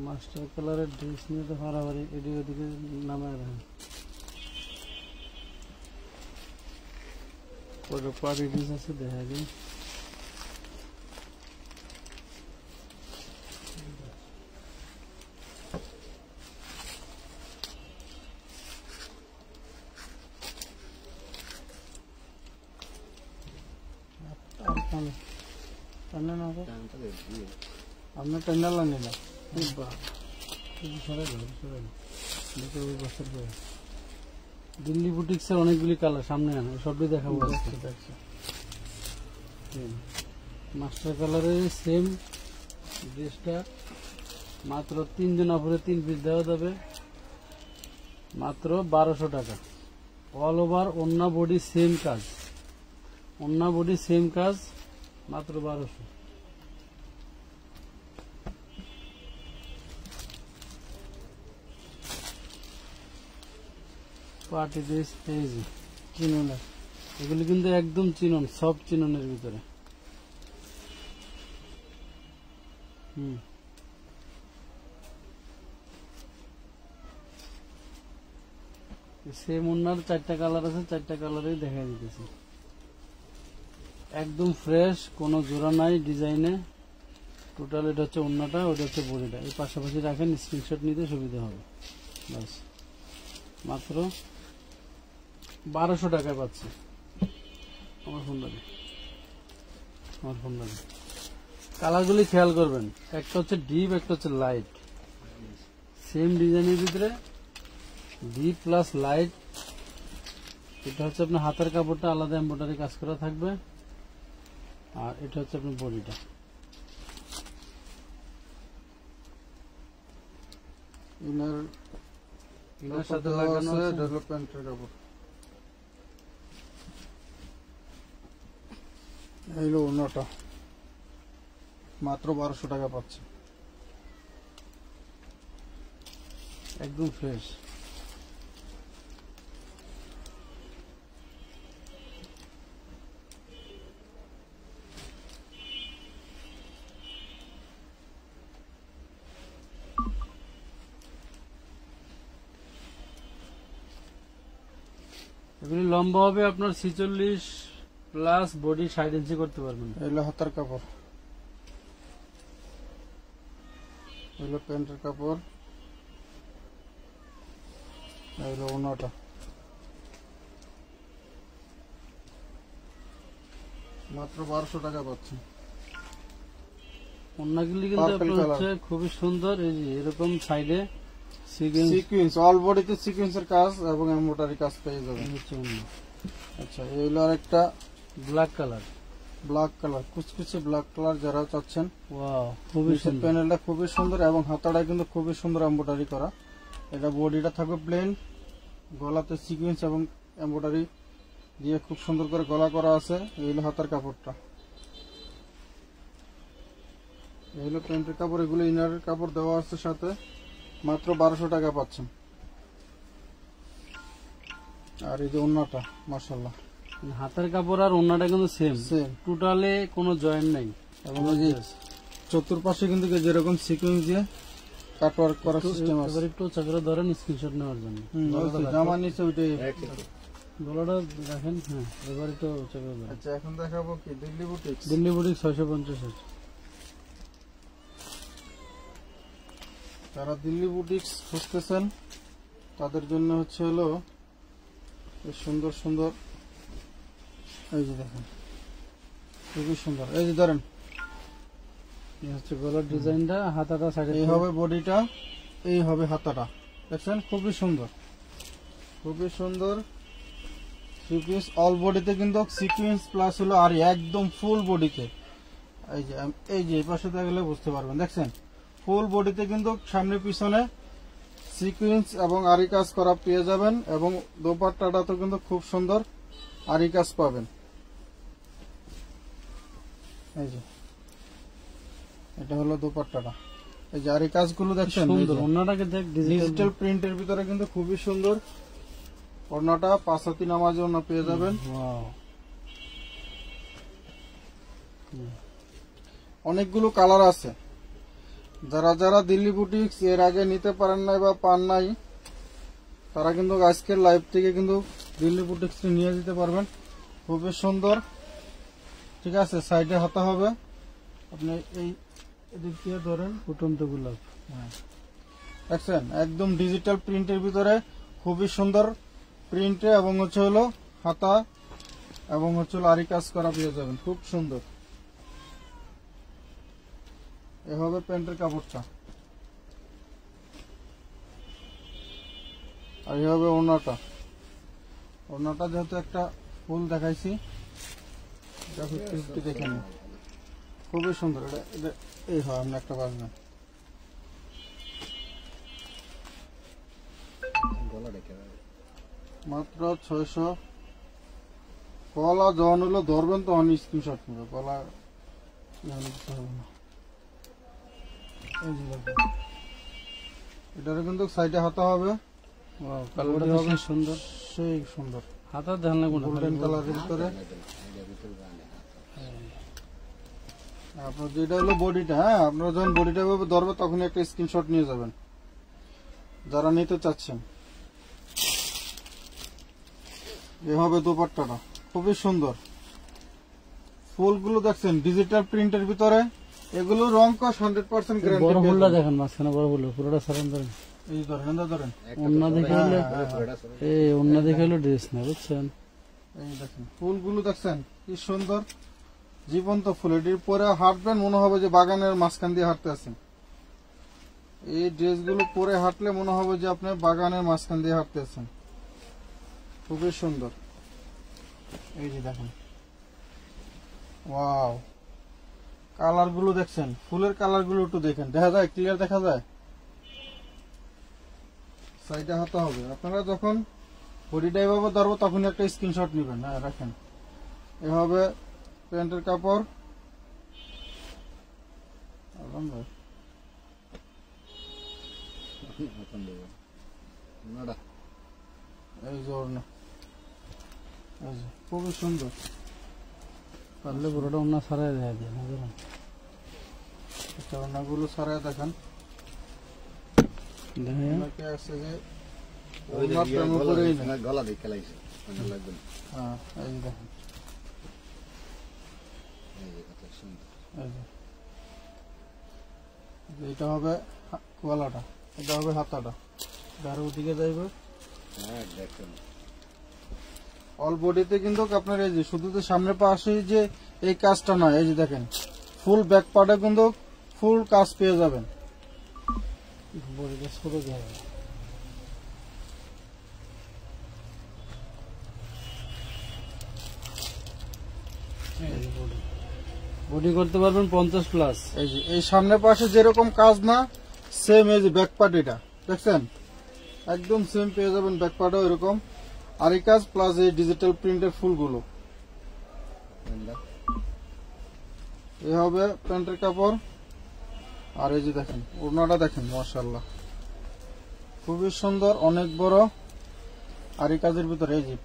Master কালারের dress নিয়ে তো হারাহারি এদিকে ওদিকে নামায় রাখেন। কত পার্টি ড্রেস আছে দেখা দিন। আপনার টেন্ডার লাগে না দিল্লি বুটিক্সের অনেকগুলি কালার সামনে আনে সবই দেখাবো। মাস্টার কালারের সেম ড্রেসটা মাত্র 3 জন আপুরে 3 পিস দেওয়া যাবে মাত্র 1200 টাকা। অল ওভার ওন্না বডি সেম কাজ, ওন্না বডি সেম কাজ মাত্র 1200। পার্টি ড্রেস এই যে চিননের, এগুলি কিন্তু একদম চিনন, সব চিননের ভিতরে। সেম ওন্নার 4টা কালার আছে, 4টা কালারই দেখা দিতেছি। একদম ফ্রেশ, কোনো জোড়া নাই ডিজাইনে। টোটাল এটা হচ্ছে ওন্নাটা, ওটা হচ্ছে বডিটা। এই পাশাপাশি রাখেন, স্ক্রিনশট নিতে সুবিধা হবে। বাস মাত্র 1200 টাকায় পাচ্ছি। আমার ফোন লাগে, আমার ফোন লাগে। কালারগুলি খেয়াল করবেন, একটা হচ্ছে ডিপ, একটা হচ্ছে লাইট। সেম ডিজাইনের ভিতরে ডিপ প্লাস লাইট। এটা হচ্ছে আপনার হাতের কাপড়টা আলাদা এমব্রয়ডারি কাজ করা থাকবে, আর এটা হচ্ছে আপনার বডিটা। ইনার সাথে লাগানো আছে ডেভেলপমেন্টের কাপড়। এই লো ওন্নাটা মাত্র 1200 টাকা পাচ্ছে, একদম ফ্রেশ। এগুলি লম্বা হবে আপনার 46 প্লাস, বডি 60 ইঞ্চি করতে পারবেন। এগুলো হাতার কাপড়, এগুলো প্যান্টের কাপড়, এগুলো ওন্নাটা। মাত্র 1200 টাকা পাচ্ছেন। ওন্নাগুলি কিন্তু আপনার হচ্ছে খুবই সুন্দর। এই যে এরকম সাইডে সিকোয়েন্স, অল বডিতে সিকোয়েন্সের কাজ এবং এমব্রয়ডারি কাজ পেয়ে যাবেন। আচ্ছা, এই হলো আরেকটা ব্ল্যাক কালার, ব্ল্যাক কালার, কুচকুচে ব্ল্যাক কালার যারা চাচ্ছেন। ওয়াও, খুবই সুন্দর। প্যানেলটা খুবই সুন্দর এবং হাতাটা কিন্তু খুবই সুন্দর এমব্রয়ডারি করা। এটা বডিটা থাকবে প্লেন, গলাতে সিকোয়েন্স এবং এমব্রয়ডারি দিয়ে খুব সুন্দর করে গলা করা আছে। এই হলো হাতার কাপড়টা, এই হলো প্যান্টের কাপড়। এগুলো ইনারের কাপড় দেওয়া আছে সাথে। মাত্র 1200 টাকা পাচ্ছেন। আর এই যে ওন্নাটা মাশাআল্লাহ, হাতের কাপড় আর ওন্নাটা কিন্তু সেম, টোটালে কোনো জয়েন্ট নাই। এবং চতুর্পাশে কিন্তু যেরকম সিকোয়েন্স দিয়ে কাটওয়ার্ক করা সিস্টেম আছে। এবার একটু চাকরা ধরেন স্ক্রিনশট নেওয়ার জন্য। জামা নিচে ওইটাই গলাটা রাখেন। হ্যাঁ, এবার একটু চাকরা ধরেন। আচ্ছা, এখন দেখাবো কি দিল্লি বুটিক্স। দিল্লি বুটিক্স 650 আছে। যারা দিল্লি বুটিক্স খুঁজতেছেন তাদের জন্য হচ্ছে হলো সুন্দর সুন্দর, এই যে দেখেন খুবই সুন্দর। এই যে ধরেন, এই হচ্ছে গলার ডিজাইনটা, হাতাটা সাইডে এই হবে, বডিটা এই হবে, হাতাটা দেখছেন খুবই সুন্দর, খুবই সুন্দর। থ্রি পিস অল বডিতে কিন্তু সিকোয়েন্স প্লাস হলো আর একদম ফুল বডিতে। এই যে এই পাশে দেখলে বুঝতে পারবেন, দেখছেন ফুল বডিতে কিন্তু সামনে পিছনে সিকোয়েন্স এবং আরি কাজ করা পেয়ে যাবেন। এবং দোপাট্টাটা তো কিন্তু খুব সুন্দর আরি কাজ পাবেন। এই যে এটা হলো দোপাট্টাটা, এই যে আরি কাজগুলো দেখছেন সুন্দর। ওন্নাটাকে দেখ, ডিজিটাল প্রিন্টের ভিতরে কিন্তু খুবই সুন্দর। ওন্নাটা 5 হাতি নামাজ ওন্না পেয়ে যাবেন। অনেকগুলো কালার আছে, যারা যারা দিল্লি বুটিক্স এর আগে নিতে পারেন নাই বা পান নাই, তারা কিন্তু আজকের লাইভ থেকে কিন্তু দিল্লি বুটিক্স নিয়ে যেতে পারবেন। খুবই সুন্দর, ঠিক আছে। সাইডে হাতা হবে, আপনি এই এদিক দিয়ে ধরেন ফুটন্ত গোলাপ, হ্যাঁ দেখছেন একদম ডিজিটাল প্রিন্টের ভিতরে খুবই সুন্দর প্রিন্টে, এবং হচ্ছে হলো হাতা এবং হচ্ছে হলো আরি কাজ করা পেয়ে যাবেন, খুব সুন্দর। এভাবে প্যান্টের কাপড়টা, আর এভাবে ওড়নাটা। ওড়নাটা যেহেতু একটা ফুল দেখাইছি, দেখে নিন, খুবই সুন্দর। এটা এই হয় আপনি একটা বাজবেন, মাত্র 600। গলা যখন হলো ধরবেন তখন স্ক্রিনশট নেবে, গলা কিছু হবে না। এটারে কিন্তু সাইডে হাতা হবে, সুন্দর, সেই সুন্দর হাতা দেন, গোল্ডেন কালারের ভিতরে। আপনার যেটা হলো বডিটা, হ্যাঁ আপনারা যখন বডিটা ভাবে ধরবে তখন একটা স্ক্রিনশট নিয়ে যাবেন যারা নিতে চাচ্ছেন। এভাবে দোপাট্টাটা খুবই সুন্দর, ফুলগুলো দেখছেন ডিজিটাল প্রিন্টের ভিতরে। এগুলো রং কস 100% গ্যারান্টি। বড় ফুলটা দেখেন, মাঝখানে বড় ফুল, পুরোটা সারান ধরেন, এই ধরেন ধরেন। অন্য দেখে হলো এই অন্য দেখে হলো ড্রেস না, বুঝছেন? এই দেখেন ফুলগুলো দেখছেন কি সুন্দর, জীবন্ত ফুল। এটির পরে হাঁটবেন মনে হবে যে বাগানের মাঝখান দিয়ে হাঁটতে আছেন। এই ড্রেসগুলো পরে হাঁটলে মনে হবে যে আপনি বাগানের মাঝখান দিয়ে হাঁটতে আছেন, খুবই সুন্দর। এই যে দেখেন, ওয়াও, কালার গুলো দেখছেন, ফুলের কালার গুলো একটু দেখেন, দেখা যায় ক্লিয়ার দেখা যায়। সাইডে হাতা হবে, আপনারা যখন বডিটা এভাবে ধরবো তখন একটা স্ক্রিনশট নেবেন। হ্যাঁ রাখেন, এভাবে প্যান্টের কাপড়। এই যে ওড়না, খুবই সুন্দর। পারলে পুরোটা ওড়না সারাই দেখা দিয়ে ওড়নাগুলো সারাই দেখান। এটা হবে গলাটা, এটা হবে হাতাটা, আর ওদিকে যাইবে অল বডিতে। কিন্তু আপনার এই যে শুধু তো সামনে পাশে যে এই কাজটা নয়, এই যে দেখেন ফুল ব্যাক পার্টে কিন্তু ফুল কাজ পেয়ে যাবেন। বডিটা ছোট যাবে, বডি করতে পারবেন 50+। এই যে এই সামনে পাশে যেরকম কাজ না, সেম এই যে ব্যাক পার্ট, এটা দেখছেন একদম সেম পেয়ে যাবেন ব্যাক পার্টও এরকম আরি কাজ প্লাস এই ডিজিটাল প্রিন্টের ফুলগুলো। এই হবে প্যান্টের কাপড়। আর এই যে দেখেন ওড়নাটা দেখেন, মাশাআল্লাহ খুবই সুন্দর, অনেক বড় আরি কাজের ভিতরে। এই যে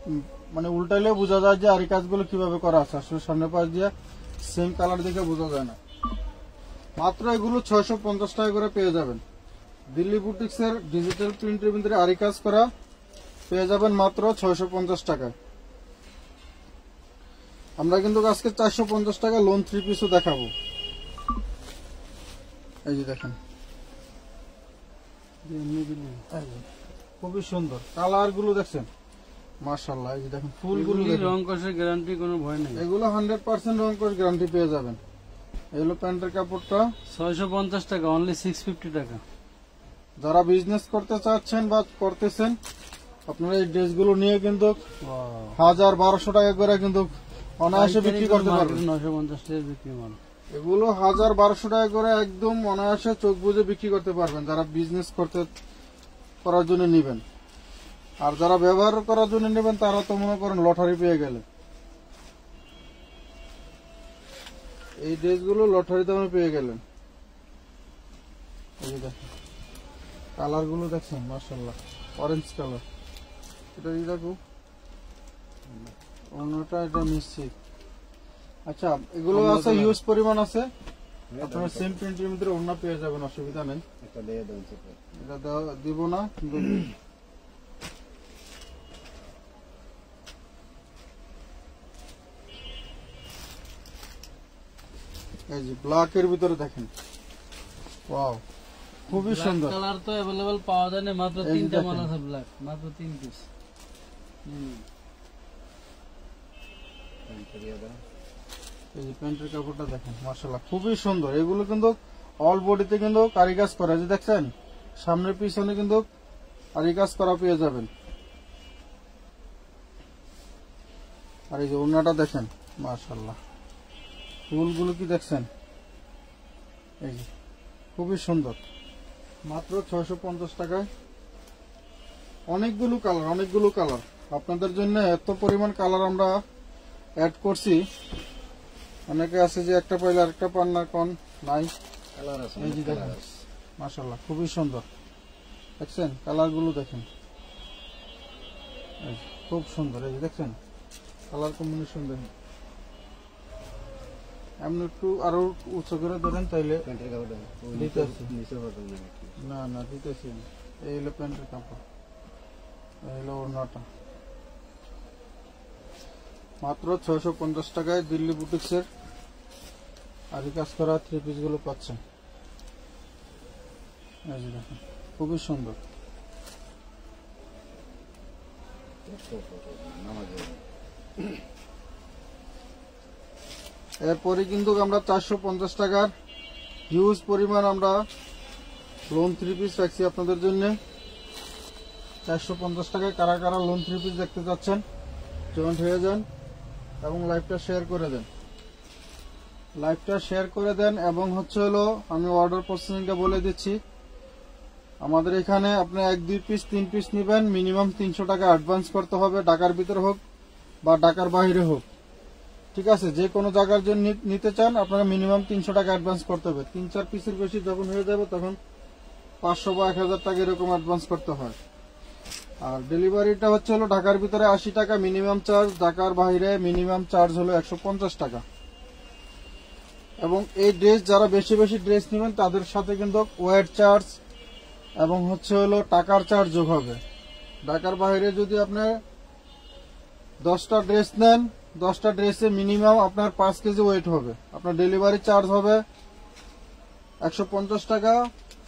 মানে উল্টাইলেও বোঝা যায় যে আরি কাজগুলো কিভাবে করা আছে, আসলে সামনে পাশ দিয়ে সেম কালার দেখে বোঝা যায় না। মাত্র এগুলো 650 টাকা করে পেয়ে যাবেন। দিল্লি বুটিক্স এর ডিজিটাল প্রিন্টের ভিতরে আরি কাজ করা পেয়ে যাবেন মাত্র 650 টাকায়। আমরা কিন্তু আজকে 450 টাকা লোন 3 পিসও দেখাবো। এই যে দেখেন খুবই সুন্দর, কালার গুলো দেখছেন মাশাআল্লাহ। এই যে দেখেন ফুলগুলো, রং কষের গ্যারান্টি কোনো ভয় নেই, এগুলো 100% রং কষ গ্যারান্টি পেয়ে যাবেন। এগুলো প্যান্টের কাপড়টা 650 টাকা, অনলি 650 টাকা। যারা বিজনেস করতে চাচ্ছেন বা করতেছেন, আপনারা এই ড্রেসগুলো নিয়ে কিন্তু 1000-1200 টাকা করে কিন্তু অনায়াসে বিক্রি করতে পারবেন। 950 টাকা বিক্রি মাল, এগুলো 1000-1200 টাকা করে একদম অনায়াসে চোখ বুজে বিক্রি করতে পারবেন যারা বিজনেস করার জন্য নেবেন। আর যারা ব্যবহার করার জন্য নেবেন তারা তো মনে করেন লটারি পেয়ে গেলে। এই ড্রেসগুলো লটারি দামে পেয়ে গেলেন। এই দেখেন কালার গুলো দেখছেন মাশাআল্লাহ, অরেঞ্জ কালার। এটা দিয়ে দেখো অন্যটা, এটা মিষ্টি। আচ্ছা এগুলো আছে হিউজ পরিমাণ আছে, আপনারা সেম প্রিন্টের ভিতরে ওড়না পেয়ে যাবেন, অসুবিধা নেই। একটা দিয়ে দেন এটা দিব না, কিন্তু এই যে ব্ল্যাকের ভিতরে দেখেন, ওয়াও খুবই সুন্দর কালার তো अवेलेबल পাওয়া যায় না, মাত্র এই যে 3টা মাল দেখেন। আছে ব্ল্যাক, মাত্র 3 পিস। এই যে প্যান্টের কাপড়টা দেখেন, মাশাআল্লাহ খুবই সুন্দর। এগুলো কিন্তু অল বডিতে কিন্তু কারিকাজ করা, যে দেখছেন সামনে পিছনে কিন্তু কারিকাজ করা পেয়ে যাবেন। আর এই যে ওড়নাটা দেখেন, মাশাআল্লাহ ফুলগুলো কি দেখছেন, এই যে খুবই সুন্দর, মাত্র 650 টাকায়। অনেকগুলো কালার আপনাদের জন্য, এত পরিমাণ কালার আমরা অ্যাড করছি। অনেকে আছে যে একটা পাইলে আরেকটা পান না, কোন নাই কালার আছে, এই যে দেখেন মাশাআল্লাহ খুবই সুন্দর, দেখছেন কালারগুলো দেখেন, এই যে খুব সুন্দর। এই যে দেখছেন কালার কম্বিনেশন দেখেন। এমনি একটু আরো উঁচু করে ধরেন তাইলে প্যান্টের কাপড় দেন দিতেছি। নিচে বদল না না না দিতেছি না। এই হলো প্যান্টের কাপড়, এই হলো ওড়নাটা, মাত্র 650 টাকায় দিল্লি বুটিক্সের আরি কাজ করা 3 পিস গুলো পাচ্ছেন। এই যে দেখেন খুবই সুন্দর। এরপরে কিন্তু আমরা 450 টাকার হিউজ পরিমাণ আমরা লোন 3 পিস রাখছি আপনাদের জন্য। 450 টাকায় কারা কারা লোন 3 পিস দেখতে চাচ্ছেন জয়েন্ট হয়ে যান এবং লাইভটা শেয়ার করে দেন। এবং হচ্ছে হলো আমি অর্ডার প্রসেসিংটা বলে দিচ্ছি। আমাদের এখানে আপনি 1 2 পিস 3 পিস নেবেন, মিনিমাম 300 টাকা অ্যাডভান্স করতে হবে, ঢাকার ভিতরে হোক বা ঢাকার বাইরে হোক, ঠিক আছে। যে কোনো জায়গার জন্য নিতে চান আপনারা মিনিমাম 300 টাকা অ্যাডভান্স করতে হবে। 3-4 পিসের বেশি যখন হয়ে যাবে তখন 500 বা 1000 টাকা এরকম অ্যাডভান্স করতে হয়। আর ডেলিভারিটা হচ্ছে হলো ঢাকার ভিতরে 80 টাকা মিনিমাম চার্জ, ঢাকার বাইরে মিনিমাম চার্জ হলো 150 টাকা। এবং এই ড্রেস যারা বেশি বেশি ড্রেস নেবেন তাদের সাথে কিন্তু ওয়েট চার্জ এবং হচ্ছে হলো টাকার চার্জ যোগ হবে। ঢাকার বাইরে যদি আপনি 10টা ড্রেস নেন, 10টা ড্রেসে মিনিমাম আপনার 5 কেজি ওয়েট হবে, আপনার ডেলিভারি চার্জ হবে 150 টাকা।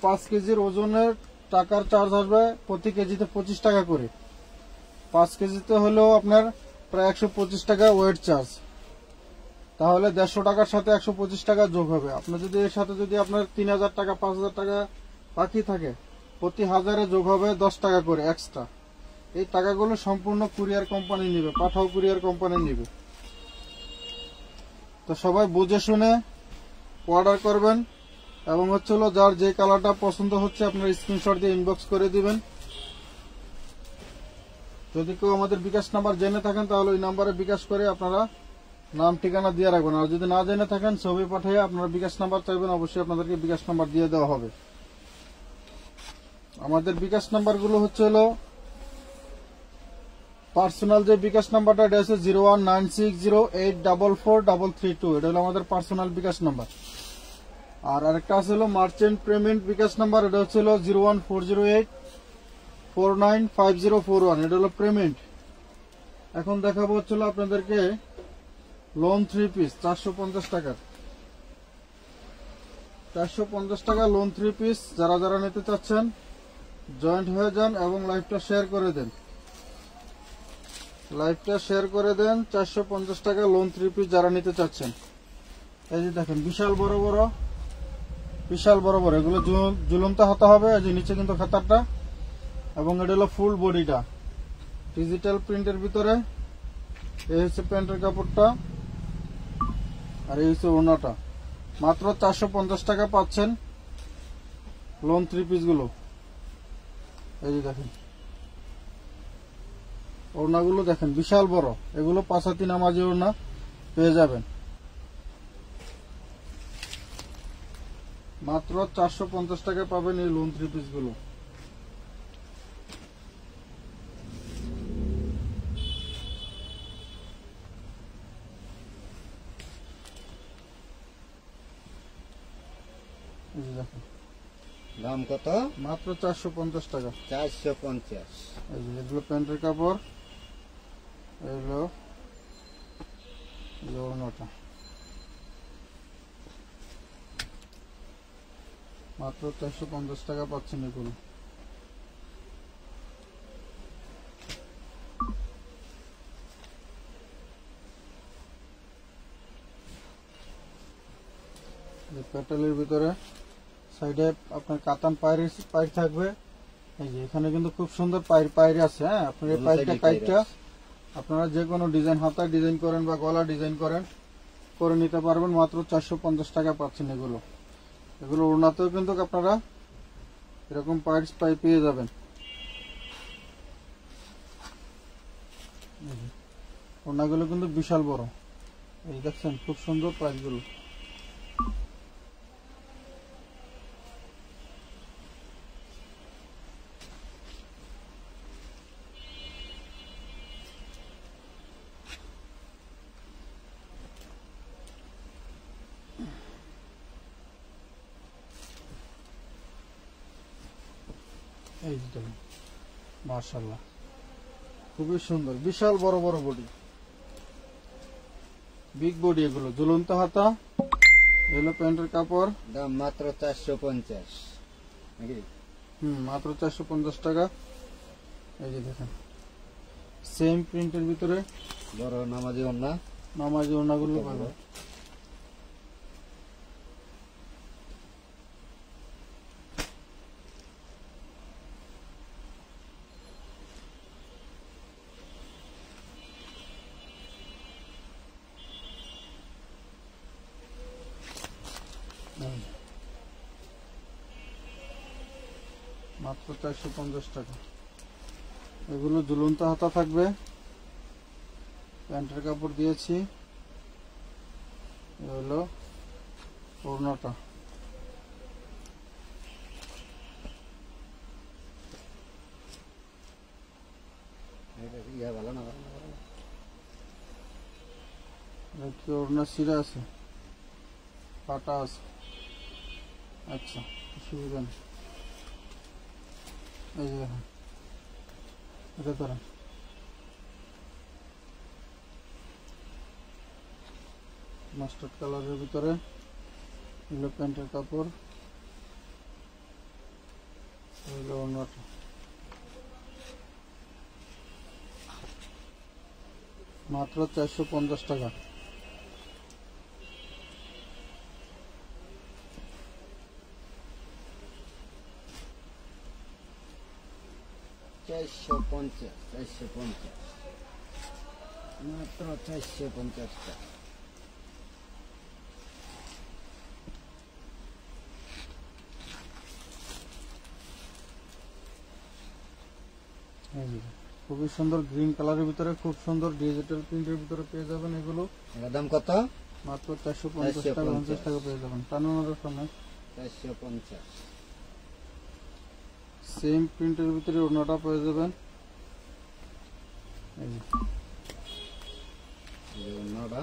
5 কেজির ওজনের টাকার চার্জ আসবে প্রতি কেজিতে 25 টাকা করে। 5 কেজিতে হলেও আপনার প্রায় 125 টাকা ওয়েট চার্জ, তাহলে 150 টাকার সাথে 125 টাকা যোগ হবে। আপনার যদি এর সাথে যদি আপনার 3000 টাকা 5000 টাকা বাকি থাকে, প্রতি হাজারে যোগ হবে 10 টাকা করে এক্সট্রা। এই টাকাগুলো সম্পূর্ণ কুরিয়ার কোম্পানি নেবে, পাঠাও কুরিয়ার কোম্পানি নেবে। তো সবাই বুঝে শুনে অর্ডার করবেন এবং হচ্ছে হলো যার যে কালারটা পছন্দ হচ্ছে আপনার স্ক্রিনশট দিয়ে ইনবক্স করে দিবেন। যদি কেউ আমাদের বিকাশ নাম্বার জেনে থাকেন তাহলে ওই নাম্বারে বিকাশ করে আপনারা নাম ঠিকানা দিয়ে রাখবেন। আর যদি না জেনে থাকেন ছবি পাঠিয়ে আপনারা বিকাশ নাম্বার চাইবেন, অবশ্যই আপনাদেরকে বিকাশ নাম্বার দিয়ে দেওয়া হবে। আমাদের বিকাশ নাম্বারগুলো হচ্ছে হলো পার্সোনাল যে বিকাশ নাম্বারটা এটা হচ্ছে 01960844332, এটা হলো আমাদের পার্সোনাল বিকাশ নাম্বার। আর আরেকটা আছে হলো মার্চেন্ট পেমেন্ট বিকাশ নাম্বার, এটা হচ্ছে হলো 01408495041, এটা হলো পেমেন্ট। এখন দেখাবো হচ্ছে হলো আপনাদেরকে লোন 3 পিস 450 টাকার। 450 টাকা লোন 3 পিস যারা যারা নিতে চাচ্ছেন জয়েন্ট হয়ে যান এবং লাইভটা শেয়ার করে দেন। 450 টাকা লোন 3 পিস যারা নিতে চাচ্ছেন। এই যে দেখেন বিশাল বড় বড় এগুলো ঝুলন্ত হাতা হবে, এই যে নিচে কিন্তু খাতারটা, এবং এটা হলো ফুল বডিটা ডিজিটাল প্রিন্টের ভিতরে। এই হচ্ছে প্যান্টের কাপড়টা আর এই হচ্ছে ওড়নাটা। মাত্র 450 টাকা পাচ্ছেন লোন 3 পিস গুলো। এই যে দেখেন ওড়নাগুলো দেখেন বিশাল বড়, এগুলো 5 হাতি নামাজি ওড়না পেয়ে যাবেন। মাত্র 450 টাকা পাবেন এই লোন 3 পিস গুলো। দেখেন দাম কত? মাত্র 450 টাকা। 450। এই যে এগুলো প্যান্টের কাপড়, এগুলো ওড়নাটা, মাত্র 450 টাকা পাচ্ছেন এগুলো। প্যাটেলের ভিতরে সাইডে আপনার কাতান পাইর থাকবে। এই যে এখানে কিন্তু খুব সুন্দর পাইর আছে। হ্যাঁ, আপনার এই পাইরটা কাইটটা আপনারা যে কোনো ডিজাইন, হাতায় ডিজাইন করেন বা গলা ডিজাইন করেন, করে নিতে পারবেন। মাত্র 450 টাকা পাচ্ছেন এগুলো। এগুলো ওড়নাতেও কিন্তু আপনারা এরকম পাই পেয়ে যাবেন। ওড়নাগুলো কিন্তু বিশাল বড়। এই দেখছেন খুব সুন্দর পাইরগুলো। এই যে দেখুন, মাশাআল্লাহ খুবই সুন্দর, বিশাল বড় বড় বডি, বিগ বডি। এগুলো ঝুলন্ত হাতা, এগুলো প্যান্টের কাপড়। দাম মাত্র 450 নাকি? মাত্র 450 টাকা। এই যে দেখেন সেম প্রিন্টের ভিতরে বড় নামাজি ওড়না। নামাজি ওড়নাগুলো পাবেন। মাত্র 450 টাকা। এগুলো ঝুলন্ত হাতা থাকবে, প্যান্টের কাপড় দিয়েছি। এ হলো ওড়নাটা। ভালো না? কি ওড়না সিরা আছে, পাটা আছে। আচ্ছা, অসুবিধা নেই। এই যে দেখেন, এটা ধরেন। মাস্টার্ড কালারের ভিতরে এগুলো প্যান্টের কাপড়, এগুলো ওড়নাটা। মাত্র 450 টাকা। 450 মাত্র 450 টাকা। খুবই সুন্দর গ্রিন কালারের ভিতরে, খুব সুন্দর ডিজিটাল প্রিন্টের ভিতরে পেয়ে যাবেন এগুলো। এর দাম কত? মাত্র 450 টাকা, 50 টাকা পেয়ে যাবেন। টানুনের সময় 450। সেম প্রিন্টের ভিতরে ওড়নাটা পেয়ে যাবেন। এই যে ওড়নাটা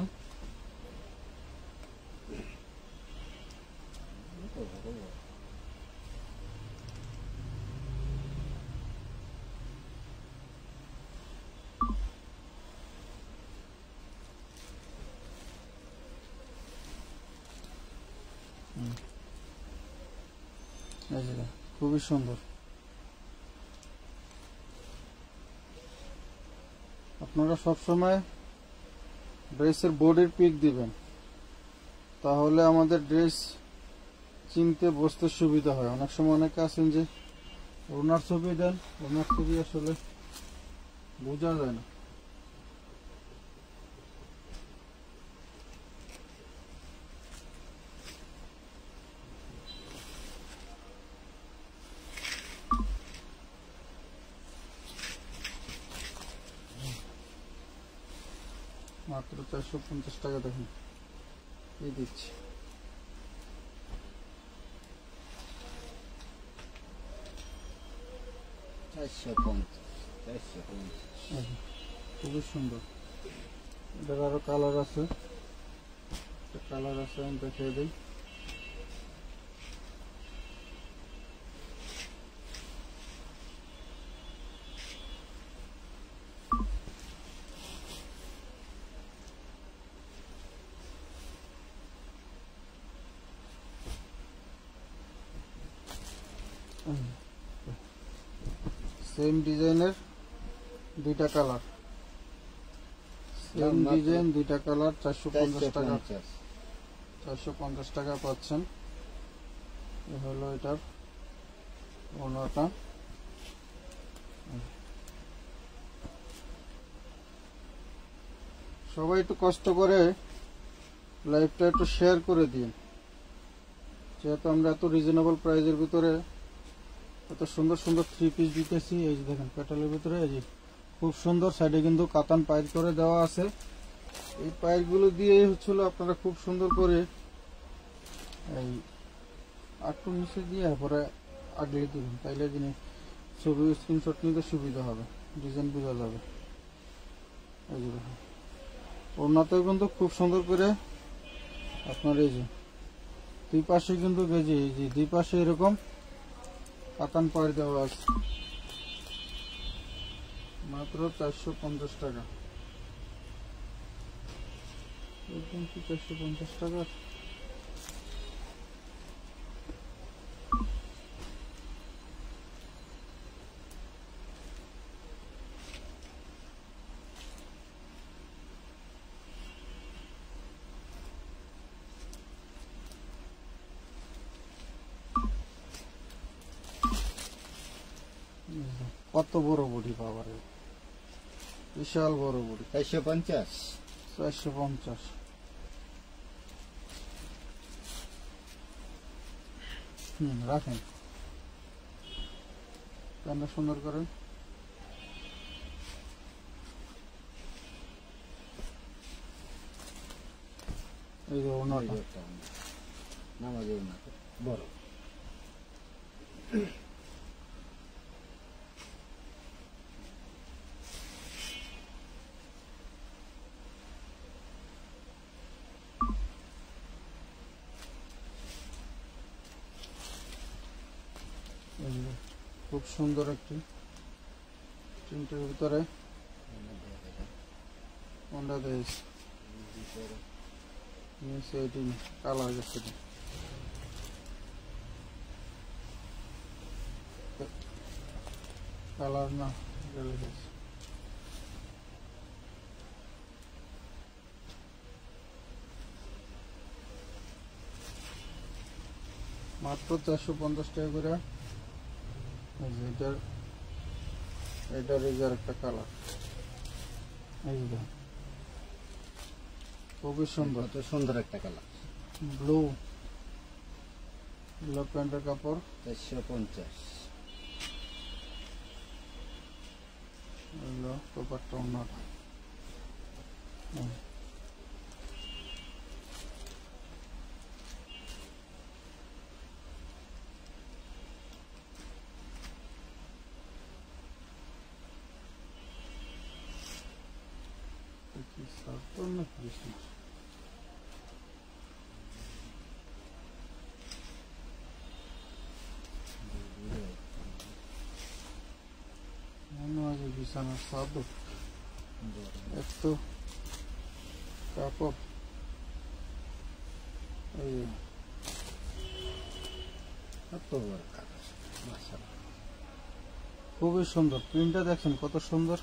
খুবই সুন্দর। আপনারা সবসময় ড্রেসের বডির পিক দিবেন, তাহলে আমাদের ড্রেস চিনতে বসতে সুবিধা হয়। অনেক সময় অনেকে আছেন যে ওনার ছবি দেন, ওনার ছবি আসলে বোঝা যায় না। মাত্র 450 টাকা দেখুন এই দিচ্ছি। খুবই সুন্দর। এটার আরো কালার আছে, আমি দেখিয়ে দিই। সেম ডিজাইনের দুইটা কালার, সেম ডিজাইন দুইটা কালার, 450 টাকা। 450 টাকা পাচ্ছেন। এই হলো এটার ওড়নাটা। সবাই একটু কষ্ট করে লাইভটা একটু শেয়ার করে দিন, যেহেতু আমরা এত রিজনেবল প্রাইসের ভিতরে এত সুন্দর সুন্দর 3 পিস দিতেছি। এই যে দেখেন প্যাটেলের ভিতরে এই যে খুব সুন্দর, সাইডে কিন্তু কাতান পাইল করে দেওয়া আছে। এই পাইলগুলো দিয়ে হচ্ছিল আপনারা খুব সুন্দর করে এই আটটু নিচে দিয়ে পরে আগলে দিবেন, তাইলে দিনে ছবি স্ক্রিনশট নিতে সুবিধা হবে, ডিজাইন বোঝা যাবে। এই যে দেখেন ওড়নাতেও কিন্তু খুব সুন্দর করে আপনার এই যে দুই পাশে কিন্তু গেজি, এই যে দুই পাশে এরকম কাতান পাড় দেওয়া আছে। মাত্র 450 টাকা। একদম কি 450 টাকা? কত বড় বডি পাওয়া, বিশাল বড় বডি। 450। 450। রাখেন, প্যান্টটা সুন্দর করেন। এই যে ওড়নাটা নামাজ ওড়না বড়। খুব সুন্দর একটি প্রিন্টের ভিতরে কোনটা দেশ নিচে এটি কালার গেছে, কালার না গেলে গেছে। মাত্র 450 টাকা করে। এটার এই যে একটা কালার, এই যে খুবই সুন্দর, কত সুন্দর একটা কালার। ব্লু প্যান্টের কাপড়। 450। এগুলো প্রপারটা অন্যটা। বিছানার চাদর, এত কাপড়, এই এত বড় কালার, মাশাআল্লাহ খুবই সুন্দর। প্রিন্টটা দেখছেন কত সুন্দর।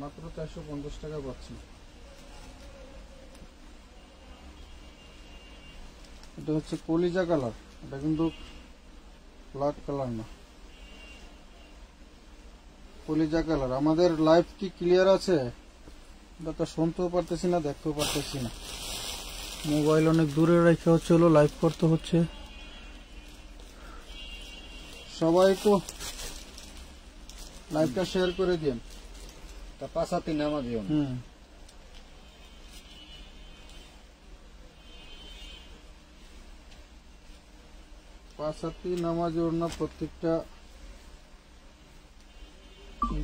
মাত্র 450 টাকা পাচ্ছেন। এটা হচ্ছে কলিজা কালার, এটা কিন্তু ব্ল্যাক কালার না, কলিজা কালার। আমাদের লাইভ কি ক্লিয়ার আছে? এটা তো শুনতেও পারতেছি না, দেখতেও পারতেছি না। মোবাইল অনেক দূরে রেখে হচ্ছে হলো লাইভ করতে হচ্ছে। সবাই একটু লাইভটা শেয়ার করে দিন। তা 5 নামাজ ওড়না। পাঁচাতি নামাজ ওড়না প্রত্যেকটা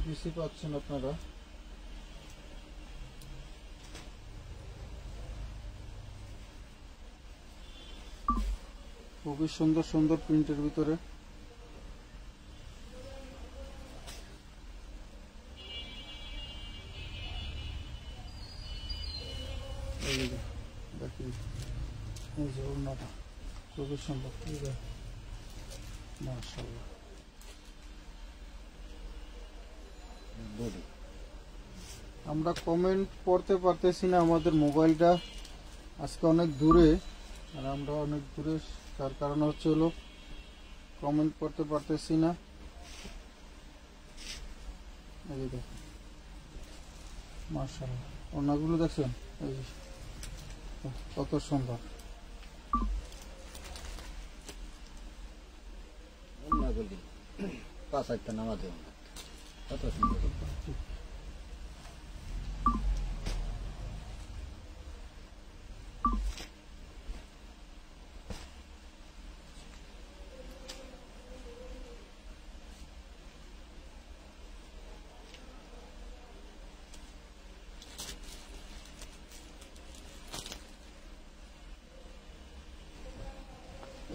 পিসি পাচ্ছেন আপনারা। খুবই সুন্দর সুন্দর প্রিন্টের ভিতরে। দেখি এই যে ওড়নাটা খুবই সুন্দর, মাশাআল্লাহ। বডি আমরা কমেন্ট পড়তে পারতেছি না, আমাদের মোবাইলটা আজকে অনেক দূরে, আর আমরা অনেক দূরে, তার কারণ হচ্ছে হলো কমেন্ট পড়তে পারতেছি না। এই যে দেখুন মাশাআল্লাহ, ওনাগুলো দেখছেন এই যে কত সুন্দর। অন্যগুলি 5-8টা নামাজে ওনা কত সুন্দর।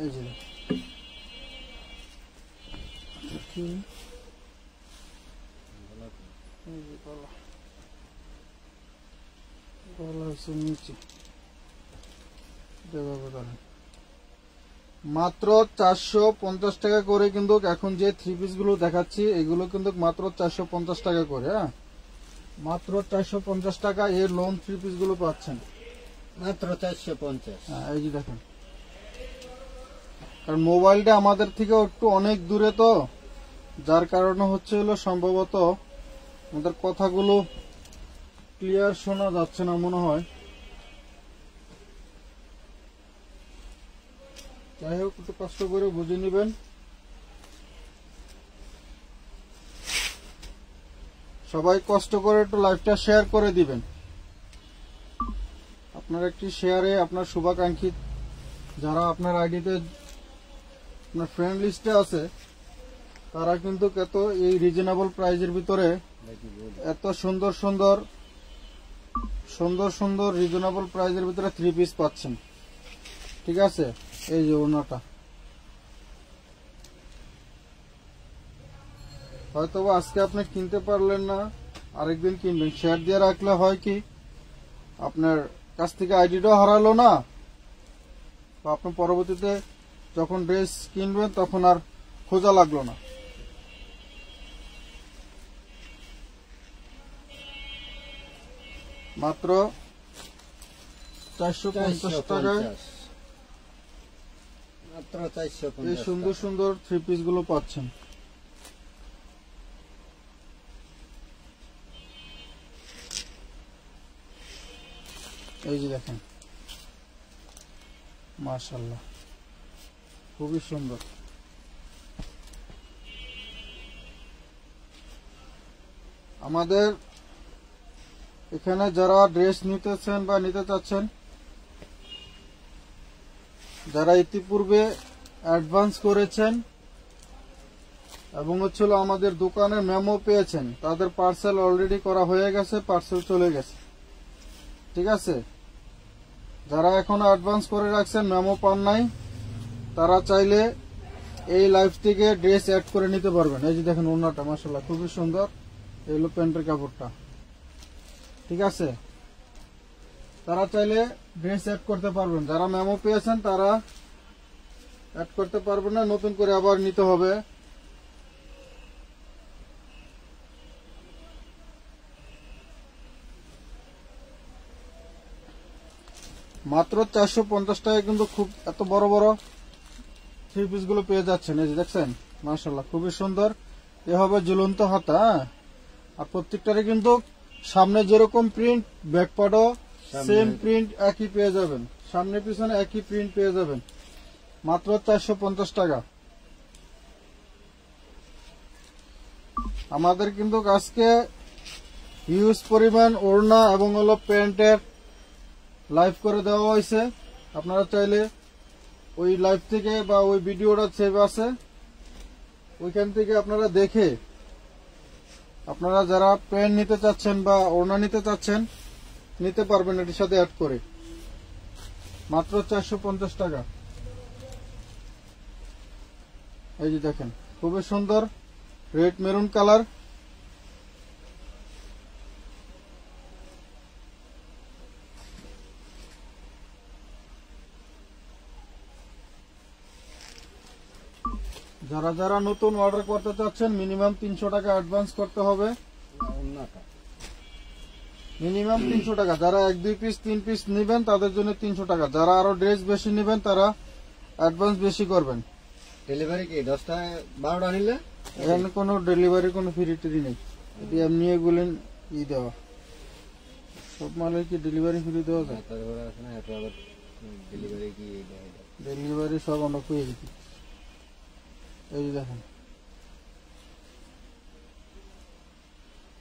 এই যে কি এই যে গলা গলা হচ্ছে নিচে দেখাবো তাহলে। মাত্র 450 টাকা করে কিন্তু এখন যে থ্রি পিস গুলো দেখাচ্ছি এগুলো কিন্তু মাত্র 450 টাকা করে। হ্যাঁ, মাত্র 450 টাকা এর লোন থ্রি পিস গুলো পাচ্ছেন মাত্র 450। হ্যাঁ, এই যে দেখেন, কারণ মোবাইলটা আমাদের থেকে একটু অনেক দূরে, তো যার কারণে হচ্ছে হলো সম্ভবত আমাদের কথাগুলো ক্লিয়ার শোনা যাচ্ছে না মনে হয়। যাই হোক, একটু কষ্ট করে বুঝে নেবেন। সবাই কষ্ট করে একটু লাইভটা শেয়ার করে দিবেন। আপনার একটি শেয়ারে আপনার শুভাকাঙ্ক্ষী যারা আপনার আইডিতে আপনার ফ্রেন্ড লিস্টে আছে তারা কিন্তু এত এই রিজনেবল প্রাইজের ভিতরে এত সুন্দর সুন্দর সুন্দর সুন্দর রিজনেবল প্রাইজের ভিতরে থ্রি পিস পাচ্ছেন। ঠিক আছে, এই যে ওনাটা হয়তো আজকে আপনি কিনতে পারলেন না, আরেকদিন কিনবেন। শেয়ার দিয়ে রাখলে হয় কি আপনার কাছ থেকে আইডিটাও হারালো না, বা আপনি পরবর্তীতে যখন ড্রেস কিনবেন তখন আর খোঁজা লাগলো না। মাত্র 450 টাকায় মাত্র 450 এই সুন্দর সুন্দর থ্রি পিস গুলো পাচ্ছেন। এই যে দেখেন মাশাআল্লাহ, খুবই সুন্দর। আমাদের এখানে যারা ড্রেস নিতেছেন বা নিতে চাচ্ছেন, যারা ইতিপূর্বে অ্যাডভান্স করেছেন এবং হচ্ছিল আমাদের দোকানে মেমো পেয়েছেন, তাদের পার্সেল অলরেডি করা হয়ে গেছে, পার্সেল চলে গেছে। ঠিক আছে, যারা এখনো অ্যাডভান্স করে রাখছেন মেমো পান নাই, তারা চাইলে এই লাইভ থেকে ড্রেস অ্যাড করে নিতে পারবেন। এই যে দেখেন ওড়নাটা মাশাআল্লাহ খুবই সুন্দর, এই হলো প্যান্টের কাপড়টা। ঠিক আছে, তারা চাইলে ড্রেস অ্যাড করতে পারবেন। যারা মেমো পেয়েছেন তারা অ্যাড করতে পারবেন না, নতুন করে আবার নিতে হবে। মাত্র 450 টাকায় কিন্তু খুব এত বড় বড় থ্রি পিস গুলো পেয়ে যাচ্ছেন। এই যে দেখছেন মাশাআল্লাহ খুবই সুন্দর। এ হবে ঝুলন্ত হাতা। আর প্রত্যেকটারে কিন্তু সামনে যেরকম প্রিন্ট, ব্যাক পার্টও সেম প্রিন্ট একই পেয়ে যাবেন, সামনে পিছনে একই প্রিন্ট পেয়ে যাবেন। মাত্র 450 টাকা। আমাদের কিন্তু আজকে হিউজ পরিমাণ ওড়না এবং হলো প্যান্টের লাইভ করে দেওয়া হয়েছে। আপনারা চাইলে ওই লাইভ থেকে বা ওই ভিডিওটা সেভ আছে, ওইখান থেকে আপনারা দেখে আপনারা যারা প্যান্ট নিতে চাচ্ছেন বা ওড়না নিতে চাচ্ছেন নিতে পারবেন এটির সাথে অ্যাড করে। মাত্র 450 টাকা। এই যে দেখেন খুবই সুন্দর রেড মেরুন কালার। যারা যারা নতুন অর্ডার করতে চাচ্ছেন মিনিমাম 300 টাকা অ্যাডভান্স করতে হবে। অন্যটা মিনিমাম 300 টাকা। যারা 1-2 পিস 3 পিস নেবেন তাদের জন্য 300 টাকা। যারা আরো ড্রেস বেশি নেবেন তারা অ্যাডভান্স বেশি করবেন। ডেলিভারি কি 10টা 12টা নিলে এখানে কোনো ডেলিভারি কোনো ফ্রি টিরি নেই। যদি এমনি এগুলো দেওয়া, সব মালের কি ডেলিভারি ফ্রি দেওয়া যায়? তারপরে আছে না এটা আবার ডেলিভারি কি ডেলিভারি সব আমরা পেয়ে দিচ্ছি। এই যে দেখেন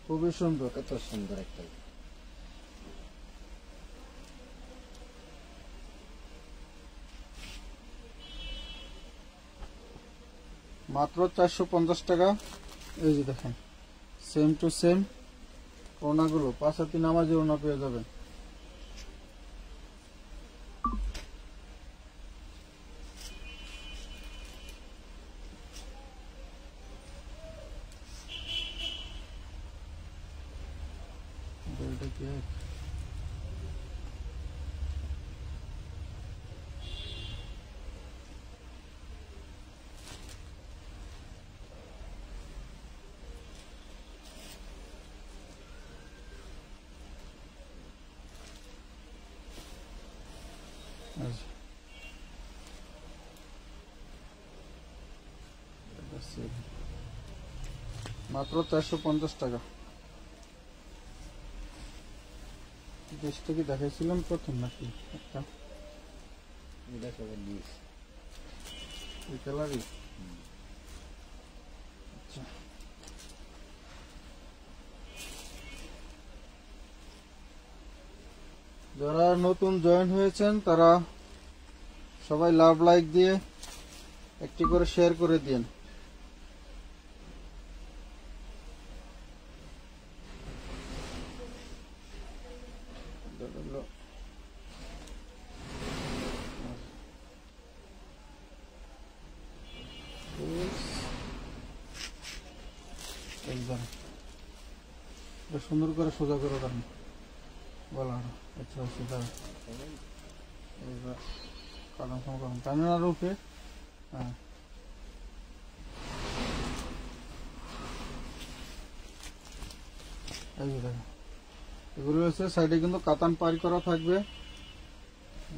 খুবই সুন্দর। কত সুন্দর একটা মাত্র 450 টাকা। এই যে দেখেন সেম টু সেম ওড়নাগুলো 5 হাতি নামাজি ওড়না পেয়ে যাবেন। এটা কি এক? আচ্ছা। এটা same। মাত্র 450 টাকা। ড্রেসটা কি দেখাইছিলাম প্রথম নাকি একটা এটা সবাই নিস এই কালারই? আচ্ছা যারা নতুন জয়েন হয়েছেন তারা সবাই লাভ লাইক দিয়ে একটি করে শেয়ার করে দিন। সুন্দর করে সোজা করে দেন বলা আচ্ছা সোজা কারণ ক্যামেরার উপরে হ্যাঁ এই যে দেখেন এগুলো হচ্ছে সাইডে কিন্তু কাতান পার করা থাকবে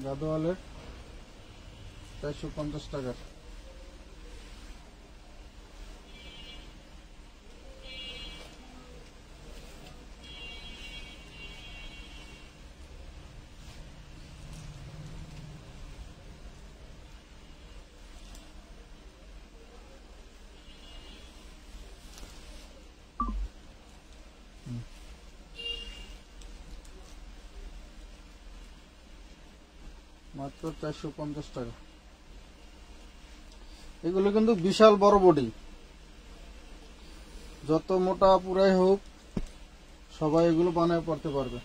গাদোয়ালের 450 টাকার। মাত্র 450 টাকা। এগুলো কিন্তু বিশাল বড় বডি, যত মোটা পুরাই হোক সবাই এগুলো বানায় পড়তে পারবে।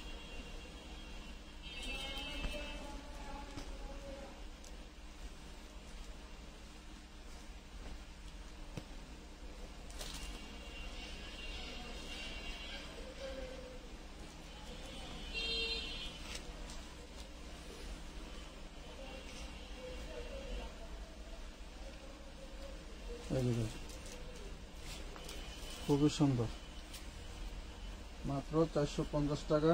খুবই সুন্দর, মাত্র 450 টাকা।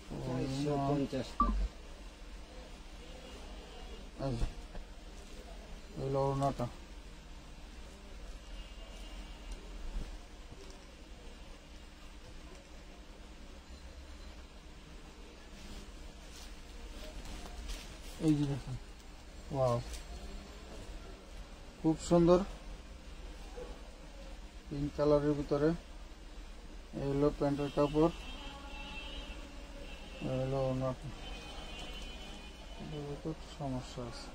450 টাকা। এই ওড়নাটা এই যে দেখুন, ওয়াও খুব সুন্দর পিঙ্ক কালারের ভিতরে। এই হলো প্যান্টের কাপড়, এই হলো ওড়নাটা। তো সমস্যা আছে,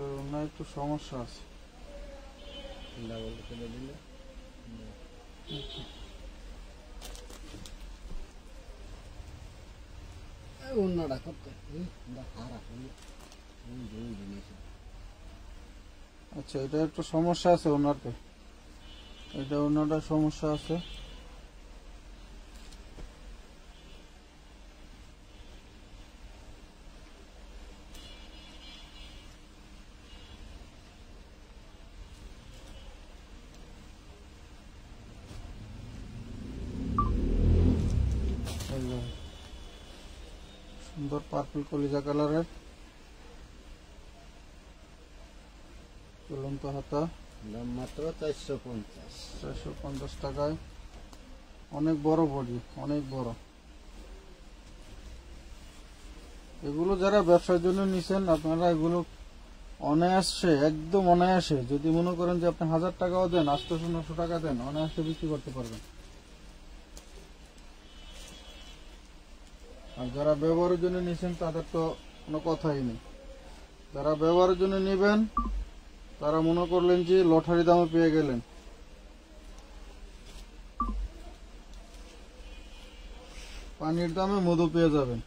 ওড়না একটু সমস্যা আছে। ডাবল করে দিলে অন্যটা করতে আচ্ছা এটা একটু সমস্যা আছে ওনারতে, এটা ওনারটা সমস্যা আছে। সুন্দর পার্পল কলিজা কালারের চলন্ত হাতা, দাম মাত্র 450। 450 টাকায়। অনেক বড় বডি, অনেক বড়। এগুলো যারা ব্যবসার জন্য নিছেন আপনারা এগুলো অনায়াসে, একদম অনায়াসে, যদি মনে করেন যে আপনি 1000 টাকাও দেন, 800-900 টাকা দেন, অনায়াসে বিক্রি করতে পারবেন। আর যারা ব্যবহারের জন্য নিছেন তাদের তো কোনো কথাই নেই। যারা ব্যবহারের জন্য নেবেন তারা মনে করলেন যে লটারি দামে পেয়ে গেলেন। পানির দামে মধু পেয়ে যাবেন।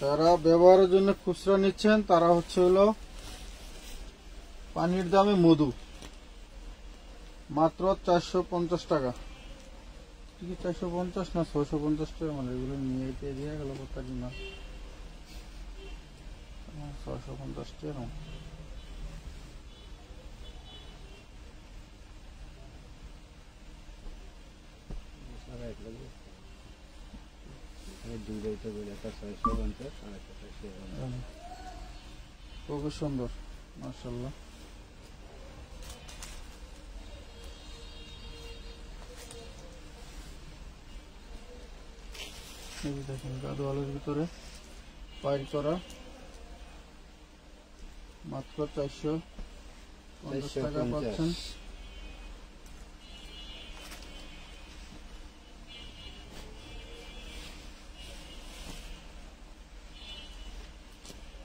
যারা ব্যবহারের জন্য খুচরা নিচ্ছেন তারা হচ্ছে হলো পানির দামে মধু, মাত্র 450 টাকা। 450 না 650 টাকা, মানে এগুলো নিয়ে দিয়ে গেল কোথায় না, 650 টাকা। খুবই সুন্দর, মাশাআল্লাহ। এই দেখেন গাদোয়ালের ভিতরে পাইল করা, মাত্র 450 টাকা পাচ্ছেন।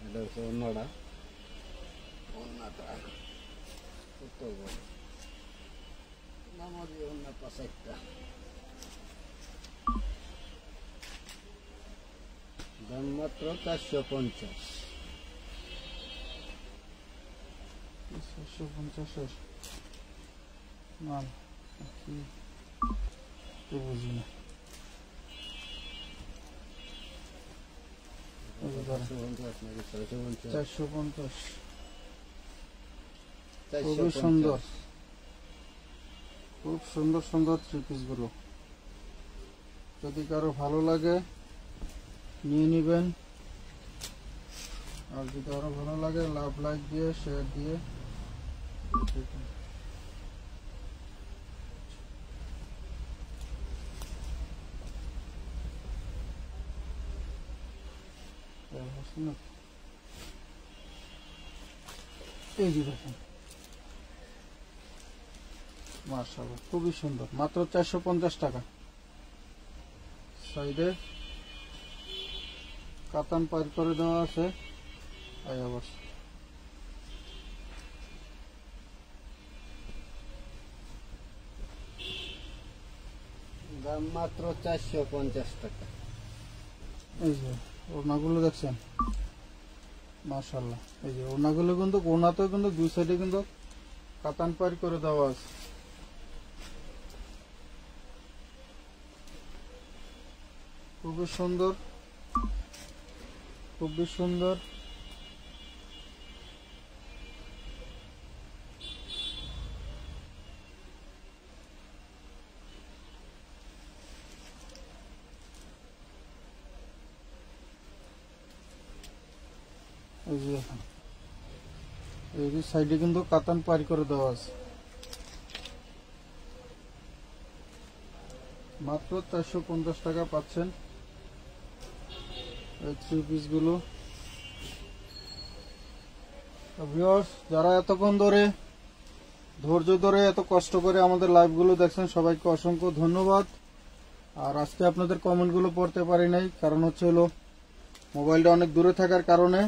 এটা হচ্ছে অন্যটা কত বড় নামাজি অন্য 5-1টা, দাম মাত্র 450। 450 মাল কি বুঝি না। 450, খুবই সুন্দর, খুব সুন্দর সুন্দর থ্রি পিস গুলো। যদি কারো ভালো লাগে নিয়ে নিবেন, আর যদি আরো ভালো লাগে লাভ লাইক দিয়ে শেয়ার দিয়ে এই যে দেখেন, মাশাআল্লাহ খুবই সুন্দর, মাত্র 450 টাকা। সাইডে কাতান পার করে দেওয়া আছে। এই অবস্থা দাম মাত্র 450 টাকা। এই যে ওড়নাগুলো দেখছেন, মাশাআল্লাহ। এই যে ওড়নাগুলো কিন্তু, ওড়নাতেও কিন্তু দুই সাইডে কিন্তু কাতান পার করে দেওয়া আছে। খুবই সুন্দর, খুবই সুন্দর। এই যে দেখেন, এই যে সাইডে কিন্তু কাতান পার করে দেওয়া আছে। মাত্র 450 টাকা পাচ্ছেন এই থ্রি পিস গুলো। ভিউয়ার্স, যারা এতক্ষণ ধরে ধৈর্য ধরে এত কষ্ট করে আমাদের লাইভ গুলো দেখছেন, সবাইকে অসংখ্য ধন্যবাদ। আর আজকে আপনাদের কমেন্ট গুলো পড়তে পারি নাই, কারণ হচ্ছে হলো মোবাইলটা অনেক দূরে থাকার কারণে।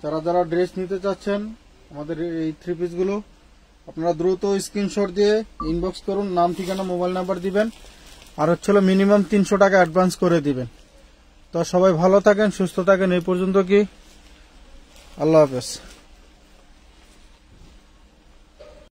যারা যারা ড্রেস নিতে চাচ্ছেন আমাদের এই থ্রি পিস গুলো, আপনারা দ্রুত স্ক্রিনশট দিয়ে ইনবক্স করুন, নাম ঠিকানা মোবাইল নাম্বার দিবেন, আর হচ্ছে মিনিমাম 300 টাকা অ্যাডভান্স করে দিবেন। তো সবাই ভালো থাকেন, সুস্থ থাকেন। এই পর্যন্ত কি, আল্লাহ হাফেজ।